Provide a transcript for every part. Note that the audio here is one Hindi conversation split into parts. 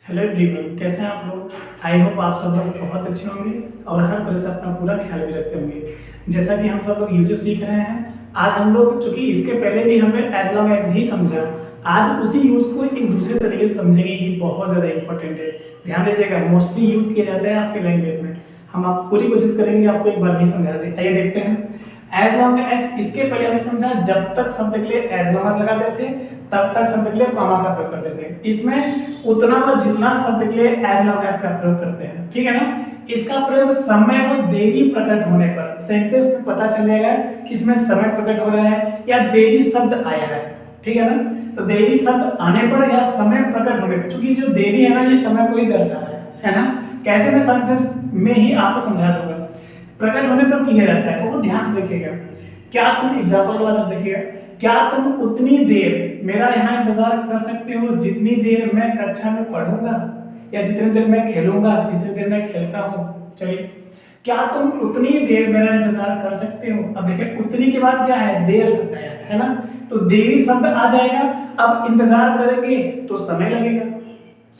हेलो एवरीवन, कैसे हैं आप लोग। आई होप आप सब लोग बहुत अच्छे होंगे और हर तरह से अपना पूरा ख्याल भी रखते होंगे। जैसा कि हम सब लोग यूजेस सीख रहे हैं, आज हम लोग चूंकि इसके पहले भी हमने एज लॉन्ग एज ही समझा, आज उसी यूज को एक दूसरे तरीके से समझेंगे। ये बहुत ज़्यादा इंपॉर्टेंट है, ध्यान दीजिएगा। मोस्टली यूज किया जाता है आपके लैंग्वेज में। हम आप पूरी कोशिश करेंगे आपको एक बार नहीं समझा दें। आइए देखते हैं। एज लॉन्ग एज, इसके पहले हमने समझा जब तक शब्द के लिए एज लॉन्ग एज लगाते थे तब तक शब्द के लिए कॉमा का प्रयोग करते थे। इसमें उतना व जितना शब्द के लिए एज लॉन्ग एज का प्रयोग करते हैं, ठीक है ना। इसका प्रयोग समय व देरी प्रकट होने पर सेंटेंस में पता चल जाएगा कि इसमें समय प्रकट हो रहा है या देरी शब्द आया है, ठीक है ना। तो देरी शब्द आने पर या समय प्रकट होने पर, क्योंकि जो देरी है ना ये समय को ही दर्शा रहा है ना। कैसे मैं सेंटेंस में ही आपको समझा दूंगा। प्रकट होने पर किया जाता है, वो ध्यान से देखिएगा। क्या तुम एग्जाम्पल के बाद देखिएगा, क्या तुम उतनी देर मेरा यहाँ इंतजार कर सकते हो जितनी देर मैं कक्षा में पढ़ूंगा, या जितनी देर मैं खेलूंगा, जितनी देर मैं खेलता हूँ। चलिए, क्या तुम उतनी देर मेरा इंतजार कर सकते हो। अब देखिए उतनी के बाद क्या है, देर शब्द है ना। तो देरी शब्द आ जाएगा। अब इंतजार करेंगे तो समय लगेगा।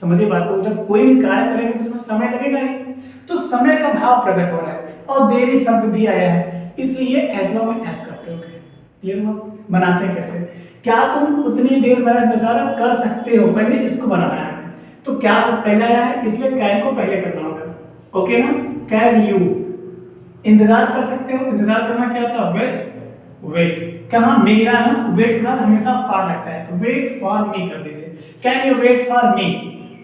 समझिए बात को, जब कोई भी कार्य करेंगे तो उसमें समय लगेगा ही। तो समय का भाव प्रकट हो रहा है और देरी शब्द भी आया है, इसलिए एज लॉन्ग एज का प्रयोग है। क्लियर हुआ। बनाते हैं कैसे। क्या तुम उतनी देर मेरा इंतजार कर सकते हो, पहले इसको बनाना है। तो क्या शब्द पहले आया है, इसलिए कैन को पहले करना होगा। ओके ना। कैन यू इंतजार कर सकते हो। इंतजार करना क्या होता है, वेट। वेट कहां, मेरा ना वेट के साथ हमेशा फॉर लगता है, तो वेट फॉर मी कर दीजिए। Can you wait for me,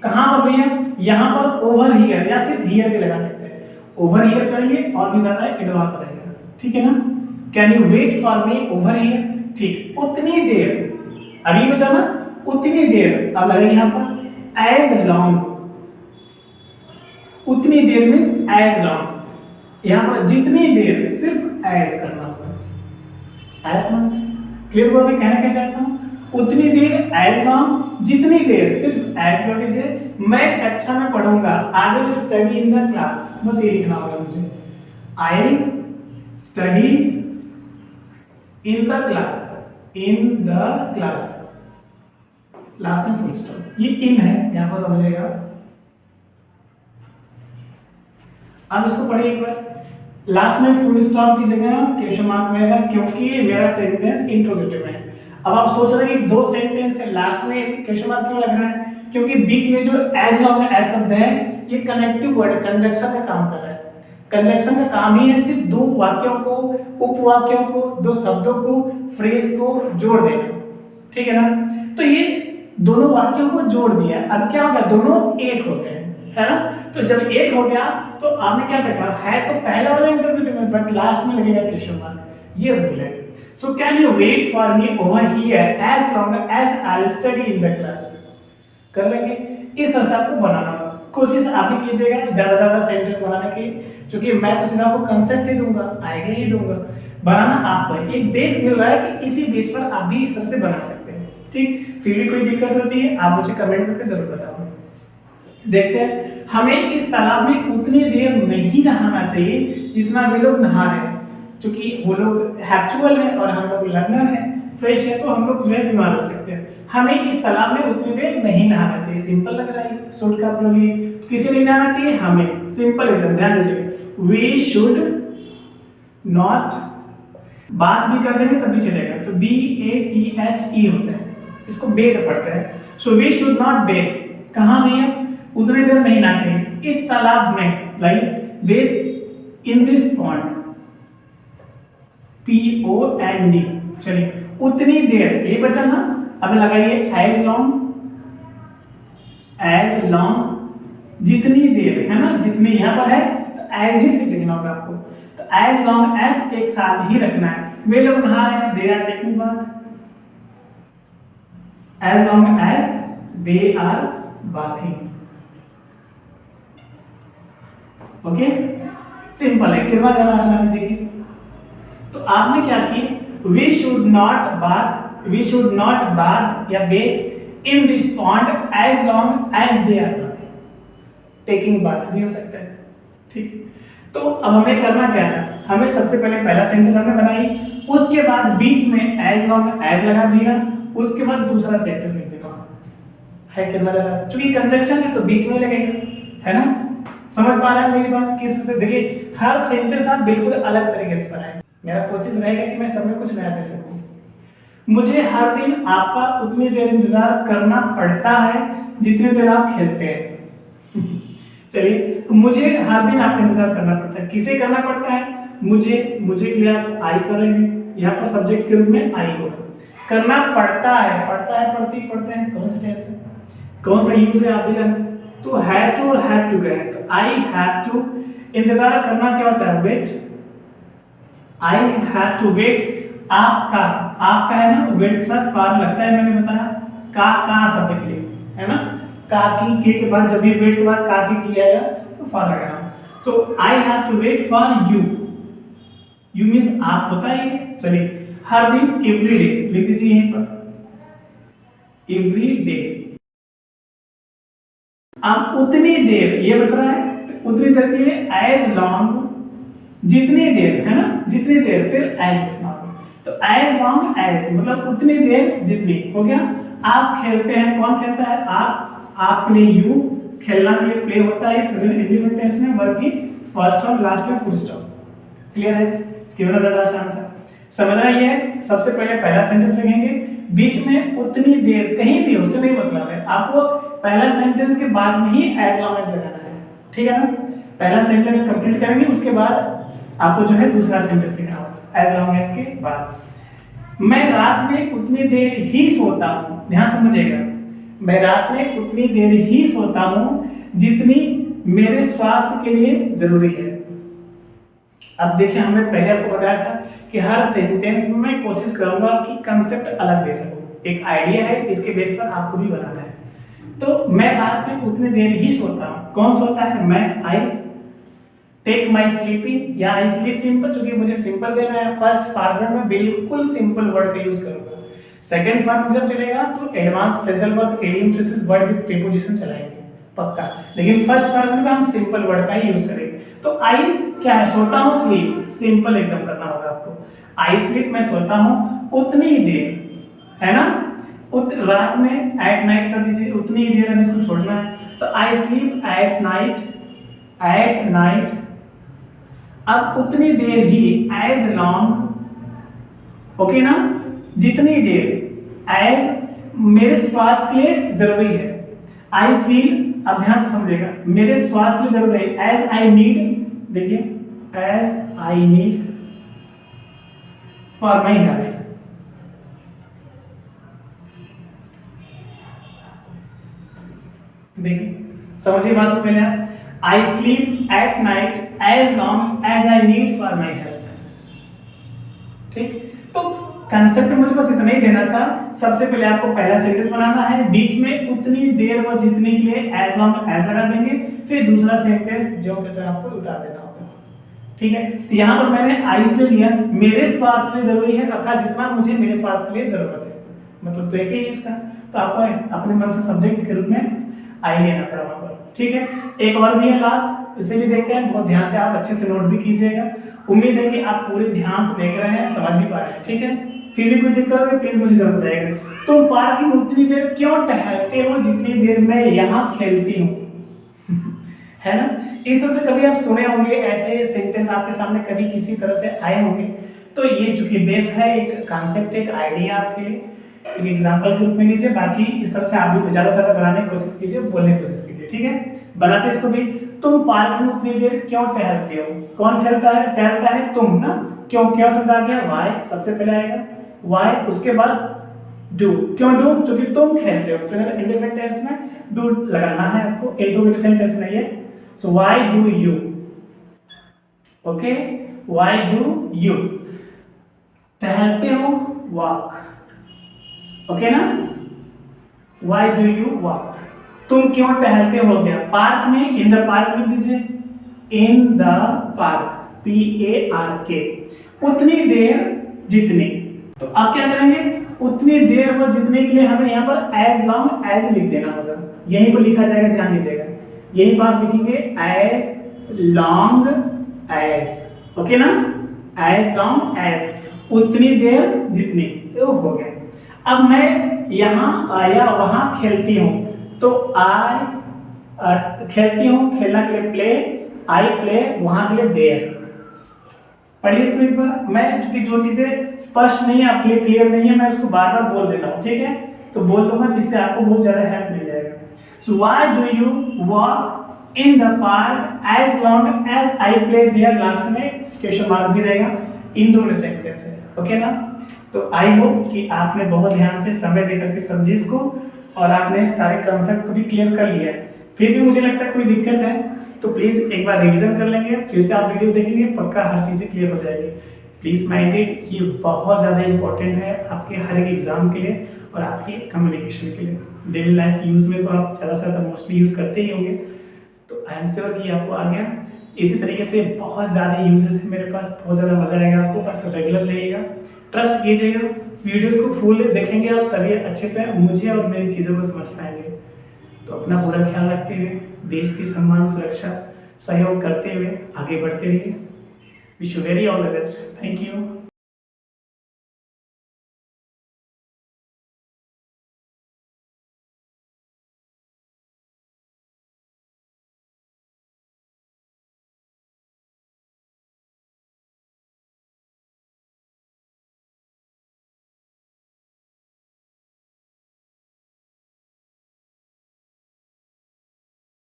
कहां पर भैया, यहां पर ओवर हियर या सिर्फ हियर भी लगा सकते हैं। ओवर हियर करेंगे और भी ज्यादा एडवांस रहेगा, ठीक है ना। Can you wait for me over here, ठीक। उतनी देर अभी बचा ना, उतनी देर अब लगेगा यहां पर एज लॉन्ग। उतनी देर मींस एज लॉन्ग, यहां पर जितनी देर सिर्फ एज करना होगा। एज समझ में क्लियर हुआ। मैं कहना क्या चाहता हूं, उतनी देर एज लॉन्ग, जितनी देर सिर्फ एज कर दीजिए। मैं कक्षा में पढ़ूंगा, आई will study in the class, बस ये लिखना होगा मुझे। आई will study in the class, in the class, last में फुल स्टॉप। ये इन है, यहां पर समझिएगा। अब इसको पढ़िए एक बार। लास्ट में फुल स्टॉप की जगह क्वेश्चन मार्क रहेगा, क्योंकि मेरा सेंटेंस इंट्रोगेटिव है। अब आप सोच रहे हैं कि दो सेंटेंस है, लास्ट में क्वेश्चन मार्क क्यों लग रहा है, क्योंकि बीच में जो एज लॉन्ग एज शब्द है ये कनेक्टिव वर्ड, कंजक्शन का काम कर रहा है। कंजक्शन का काम ही है सिर्फ दो वाक्यों को, उपवाक्यों को, दो शब्दों को, फ्रेज को जोड़ देना, ठीक है ना। तो ये दोनों वाक्यों को जोड़ दिया। अब क्या हो गया, दोनों एक हो गए, है ना। तो जब एक हो गया तो आपने क्या देखा है, तो पहला वाला इंटरव्यू में बट लास्ट में लगेगा क्वेश्चन मार्क, ये रूल है। So can you wait for me over here as long as I will study in the class. कर लेंगे। इस तरह से आपको बनाना होगा। कोशिश आप भी कीजिएगा ज्यादा से ज्यादा सेंटेंस बनाने की, क्योंकि मैं तो सिर्फ आपको कंसेप्ट ही दूंगा, आइडिया ही दूंगा। बनाना आपको है, एक बेस मिल रहा है कि इसी बेस पर आप भी इस तरह से बना सकते हैं, ठीक। फिर भी कोई दिक्कत होती है आप मुझे कमेंट करके जरूर बताओ। देखते हैं, हमें इस तालाब में उतनी देर नहीं नहाना चाहिए जितना वे लोग नहा रहे हैं, क्योंकि वो लोग हैबिचुअल है और हम लोग लर्नर है, फ्रेश है, तो हम लोग जो है बीमार हो सकते हैं। हमें इस तालाब में उतनी देर नहीं नहाना चाहिए। सिंपल लग रहा है, शूड का प्रयोग है, तो किसे नहीं नहाना चाहिए, हमें। सिंपल एकदम, ध्यान दीजिएगा। वी शुड नॉट, बात भी कर देंगे तब भी चलेगा, तो BATHE होता है, इसको बेद पढ़ते हैं। सो वी शुड नॉट बेद, कहां भैया, उतनी देर नहीं नहाना चाहिए इस तालाब में, like bathe in this pond, POND। चलिए, उतनी देर ये बचा ना। अब लगाइए एज लॉन्ग जितनी देर, है ना, जितनी यहां पर है तो एज ही से लिखना होगा आपको। तो एज लॉन्ग एज एक साथ ही रखना है। वे लोग नहा रहे हैं, they are taking bath, as long as they are bathing. Okay, simple है, कितना ज्यादा आसान है। देखिए, तो आपने क्या की, वी शुड नॉट बाथ या bathe in this pond as long as they are bathing. Taking bath भी हो सकता है, ठीक। तो अब हमें करना क्या था, हमें सबसे पहले पहला सेंटेंस हमने बनाई, उसके बाद बीच में एज लॉन्ग एज लगा दिया, उसके बाद दूसरा सेंटेंस लिख देना, है कितना ज्यादा, क्योंकि कंजक्शन है तो बीच में लगेगा, है ना। समझ पा रहे हैं मेरी बात किस तरह से? देखिए हर सेंटेंस आप बिल्कुल अलग तरीके से बनाएं। मेरा कोशिश रहेगा कि मैं सब में कुछ नया दे सकूं। मुझे हर दिन आपका उतनी देर इंतजार करना पड़ता है जितनी देर आप खेलते हैं। चलिए, मुझे हर दिन आपका इंतजार करना पड़ता है, किसे करना पड़ता है? मुझे के लिए आप आई करेंगे, यहाँ पर सब्जेक्ट के रूप में आई होगा। करना पड़ता है, पढ़ते हैं, कौन सा टेंस है, कौन सा यूज है आप भी जानते हैं। तो हैज टू और हैव टू करें, तो आई हैव टू, इंतजार करना क्या होता है? Wait, I have to wait. आपका है ना, वेट के साथ फार लगता है, मैंने बताया का शब्द के लिए, है ना। का की के बाद जब भी वेट के बाद का की आएगा तो फार लगाना। So I have to wait for you, you means आप होता है। चलिए, हर दिन एवरी डे लिख दीजिए यहीं पर, एवरी डे। अब उतनी देर ये बच रहा है, तो उतनी देर के लिए एज लॉन्ग, जितनी देर, है ना, जितनी देर, फिर एज लिखना होगा। तो एज लॉन्ग एज मतलब उतनी देर जितनी, हो गया। आप खेलते हैं, कौन खेलता है? आप प्ले, यू, खेलना के लिए प्ले होता है, प्रेजेंट इंडेफिनिट टेंस में, वर्ब की फर्स्ट और लास्ट में फुल स्टॉप। क्लियर है? कितना ज्यादा आसान था, समझना ये है। सबसे पहले पहला सेंटेंस लिखेंगे, बीच में उतनी देर कहीं भी उससे नहीं मतलब है, आपको पहला सेंटेंस के बाद में ही एज लॉन्ग एज लगाना है, ठीक है ना। पहला सेंटेंस कंप्लीट करेंगे, उसके बाद आपको जो है दूसरा सेंटेंस लिखना होगा एज लॉन्ग एज के बाद। मैं रात में उतनी देर ही सोता हूं, ध्यान समझिएगा, मैं रात में उतनी देर ही सोता हूं जितनी मेरे स्वास्थ्य के लिए जरूरी है। अब देखिए, हमने पहले आपको बताया था कि हर सेंटेंस में मैं कोशिश करूंगा कि कंसेप्ट अलग दे सकूं, एक आइडिया है, इसके बेस पर आपको भी बनाना है। तो मैं रात में उतनी देर ही सोता हूं, कौन सोता है? मैं, आई टेक माई स्लीपिंग या आई स्लीप सिंपल, चूंकि मुझे सिंपल देना है। फर्स्ट फॉर्म में बिल्कुल सिंपल वर्ड का यूज करूंगा, सेकंड फॉर्म जब चलेगा तो advance phrasal verb, idiom phrases, word with preposition चलाएंगे पक्का, लेकिन फर्स्ट फॉर्म में हम सिंपल वर्ड का ही यूज करेंगे। तो आई क्या है? सोता हूं, स्लीप, सिंपल एकदम करना होगा आपको। आई स्लीप, मैं सोता हूं उतनी देर, है ना। रात में एट नाइट कर दीजिए, उतनी देर हमें इसको छोड़ना है। तो आई स्लीप एट नाइट। अब उतनी देर ही, एज लॉन्ग, ओके ना, जितनी देर, एज मेरे स्वास्थ्य के लिए जरूरी है। आई फील, अब ध्यान से समझिएगा, मेरे स्वास्थ्य के लिए जरूरी है। एज आई नीड, देखिए, as I need for my health. देखिए, समझिए बात को पहले आप। I sleep at night as long as I need for my health. ठीक, तो कंसेप्ट मुझे बस इतना ही देना था। सबसे पहले आपको पहला सेंटेंस बनाना है, बीच में उतनी देर व जितने के लिए एज लॉन्ग एज लगा देंगे, फिर दूसरा सेंटेंस जो कहते हैं आपको उतार देना होगा, ठीक है। तो यहाँ पर मैंने आई से लिया, मेरे स्वास्थ्य के लिए जरूरी है, अर्थात जितना मुझे मेरे स्वास्थ्य के लिए जरूरत है, मतलब तो एक ही है इसका। तो आपको अपने मन से सब्जेक्ट के रूप में आई लेना पड़ा वहां पर, ठीक है। एक और भी है लास्ट, इसे भी देखते हैं, बहुत ध्यान से आप अच्छे से नोट भी कीजिएगा। उम्मीद है कि आप पूरे ध्यान से देख रहे हैं, समझ भी पा रहे हैं, ठीक है। फिर भी कोई दिक्कत है प्लीज मुझे जरूर बताइएगा। तुम पार्क में उतनी देर क्यों टहलते हो जितनी देर मैं यहाँ खेलती हूँ। है ना, इस तरह से कभी आप सुने होंगे, ऐसे सेंटेंस आपके सामने कभी किसी तरह से आए होंगे। तो ये चूंकि बेस है, एक कॉन्सेप्ट, एक आइडिया आपके लिए, एक एग्जांपल के रूप में लीजिए। बाकी इस तरह से आप भी ज्यादा से ज्यादा बनाने की कोशिश कीजिए, बोलने की कोशिश कीजिए, ठीक है। बनाते इसको भी। तुम पार्क में उतनी देर क्यों टहलते हो, कौन खेलता है? टहलता है तुम ना, क्यों, क्यों शब्द आ गया, वाई सबसे पहले आएगा, वाई, उसके बाद डू, क्यों डू, क्योंकि तुम खेलते हो, प्रेजेंट इंडेफिनिट टेंस में डू लगाना है आपको, इंट्रोगेटिव सेंटेंस नहीं है। सो why do you, okay, why do you टहलते हो, वॉक, ओके ना, व्हाई डू यू वॉक, तुम क्यों टहलते हो गया। पार्क में, इन द पार्क लिख दीजिए, इन द पार्क, PARK, उतनी देर जितनी। तो आप क्या करेंगे, उतनी देर व जितने के लिए हमें यहाँ पर एज लॉन्ग एज लिख देना होगा, यहीं पर लिखा जाएगा, ध्यान दीजिएगा, यही बात लिखेंगे, एज लॉन्ग एज, ओके ना, एज लॉन्ग एज, उतनी देर जितनी, तो हो गया। अब मैं यहाँ या वहां खेलती हूँ, तो आई खेलती हूँ, खेलना के लिए प्ले, आई प्ले, वहां के लिए देयर। पढ़िए इसको एक बार। मैं चूंकि जो चीजें स्पष्ट नहीं है, आपके लिए क्लियर नहीं है, मैं उसको बार बार बोल देता हूँ, ठीक है? तो बोल दूंगा, जिससे आपको बहुत ज्यादा हेल्प मिल जाएगा। So why do you walk in the park as long as I play there, last में क्वेश्चन मार्क भी रहेगा, इंडोर सेंटेंस है, ओके ना? तो आई होप कि आपने बहुत ध्यान से समय देकर के समझी इसको, और आपने सारे कंसेप्ट को भी क्लियर कर लिया है। फिर भी मुझे लगता है कोई दिक्कत है तो प्लीज़ एक बार रिवीजन कर लेंगे, फिर से आप वीडियो देखेंगे, पक्का हर चीज़ें क्लियर हो जाएगी। प्लीज़ माइंडेड, ये बहुत ज़्यादा इंपॉर्टेंट है आपके हर एक एग्जाम के लिए और आपके कम्युनिकेशन के लिए। डेली लाइफ यूज़ में तो आप ज़्यादा से ज़्यादा मोस्टली यूज़ करते ही होंगे, तो आई एम श्योर कि आपको आ गया। इसी तरीके से बहुत ज़्यादा यूजेस है मेरे पास, बहुत ज़्यादा मज़ा आएगा आपको, बस रेगुलर रहिएगा, ट्रस्ट कीजिएगा, वीडियोस को फुल देखेंगे आप, तभी अच्छे से मुझे और मेरी चीज़ों को समझ पाएंगे। तो अपना पूरा ख्याल रखते हुए, देश की सम्मान सुरक्षा सहयोग करते हुए आगे बढ़ते रहिए। Wish you very all the best. Thank you.